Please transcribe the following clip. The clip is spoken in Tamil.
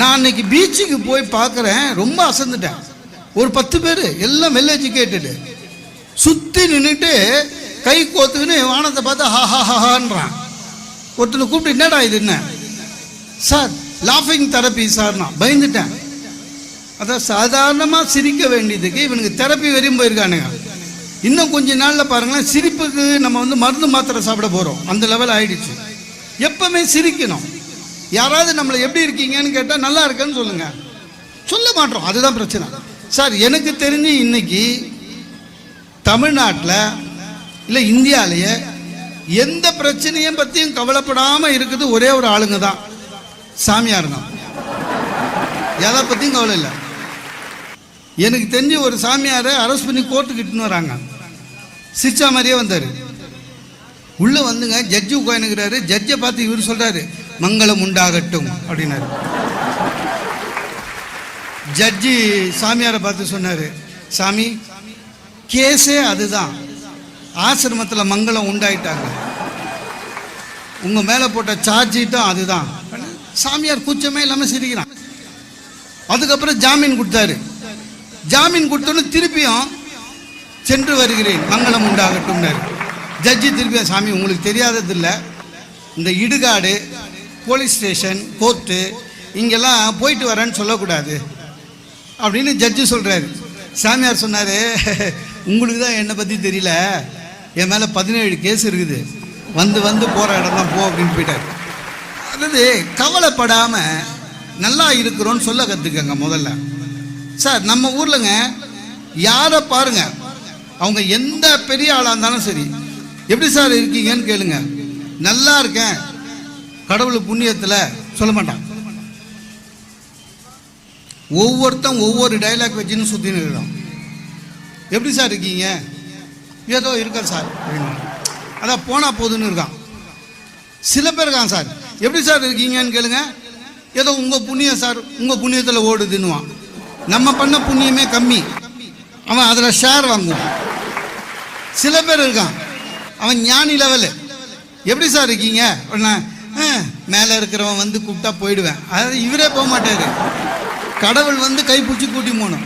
நான் அன்னைக்கு பீச்சுக்கு போய் பார்க்குறேன், ரொம்ப அசந்துட்டேன். ஒரு 10 பேர் எல்லாம் வெல் எஜுகேட்டடு சுற்றி நின்றுட்டு கை கோத்துக்குன்னு வானத்தை பார்த்து ஹான்றான். ஒருத்தனை கூப்பிட்டு என்னடா இது என்ன சார், லாஃபிங் தெரப்பி சார். நான் பயந்துட்டேன். அதான் சாதாரணமாக சிரிக்க வேண்டியதுக்கு இவனுக்கு தெரப்பி வரையும் போயிருக்கானுங்க. இன்னும் கொஞ்ச நாளில் பாருங்களேன், சிரிப்புக்கு நம்ம மருந்து மாத்திரை சாப்பிட போகிறோம், அந்த லெவல் ஆயிடுச்சு. எப்பவுமே சிரிக்கணும். யாராவது நம்மளை எப்படி இருக்கீங்கன்னு கேட்டால் நல்லா இருக்கேன்னு சொல்லுங்க, சொல்ல மாட்டோம். அதுதான் பிரச்சனை சார். எனக்கு தெரிஞ்சு இன்னைக்கு தமிழ்நாட்டில் இல்லை இந்தியாவிலேயே எந்த பிரச்சனையும் பற்றியும் கவலைப்படாமல் இருக்குது ஒரே ஒரு ஆளுங்க தான், சாமியாருங்க. எதை பற்றியும் கவலை இல்லை. எனக்கு தெரிஞ்சு ஒரு சாமியாரை அரெஸ்ட் பண்ணி கோர்ட்டுக்கு இட்டுன்னு வராங்க. சிரிச்சா மாதிரியே வந்தார். உள்ளே வந்துங்க ஜட்ஜு உட்காந்துக்கிறாரு. ஜட்ஜை பார்த்து இவர் சொல்கிறாரு, மங்களம் உண்டாகட்டும் அப்படின்னாரு. ஜட்ஜி சாமியாரை பார்த்து சொன்னார், சாமி கேஸே அதுதான், ஆசிரமத்தில் மங்களம் உண்டாயிட்டாங்க, உங்கள் மேலே போட்ட சார்ஜ் ஷீட்டும் அதுதான். சாமியார் கூச்சமே இல்லாமல் சிரிக்கிறான். அதுக்கப்புறம் ஜாமீன் கொடுத்தாரு. ஜாமீன் கொடுத்தோன்னு திருப்பியும் சென்று வருகிறேன், மங்களம் உண்டாகட்டும். ஜட்ஜி திருப்பியும், சாமி உங்களுக்கு தெரியாதது இல்லை, இந்த இடுகாடு போலீஸ் ஸ்டேஷன் கோர்ட்டு இங்கெல்லாம் போயிட்டு வரேன்னு சொல்லக்கூடாது அப்படின்னு ஜட்ஜி சொல்கிறாரு. சாமியார் சொன்னார், உங்களுக்கு தான் என்னை பற்றி தெரியல, என் மேலே 17 கேஸ் இருக்குது, வந்து போகிற இடம் தான் போ அப்படின்னு போயிட்டார். அதாவது கவலைப்படாமல் நல்லா இருக்கிறோன்னு சொல்ல கற்றுக்கங்க முதல்ல. சார் நம்ம ஊர்லங்க யாரை பாருங்க, அவங்க எந்த பெரிய ஆளாக இருந்தாலும் சரி, எப்படி சார் இருக்கீங்கன்னு கேளுங்க, நல்லா இருக்கேன் கடவுள் புண்ணியத்தில் சொல்ல மாட்டான். ஒவ்வொருத்தன் ஒவ்வொரு டைலாக் வச்சுன்னு சுற்றின்னு இருக்கிறோம். எப்படி சார் இருக்கீங்க, ஏதோ இருக்கா சார் அப்படின்னு, அதான் போனால் போதுன்னு இருக்கான். சில பேர் இருக்கான், சார் எப்படி சார் இருக்கீங்கன்னு கேளுங்க, ஏதோ உங்கள் புண்ணியம் சார், உங்கள் புண்ணியத்தில் ஓடுதுன்னுவான். நம்ம பண்ண புண்ணியமே கம்மி, அவன் அதில் ஷேர் வாங்குவான். சில பேர் இருக்கான், அவன் ஞானி லெவலு, எப்படி சார் இருக்கீங்க அப்படின்னா, மேலே இருக்கிறவன் கூப்பிட்டா போயிடுவேன். அதாவது இவரே போக மாட்டார், கடவுள் கை பிடிச்சி கூட்டி போகணும்.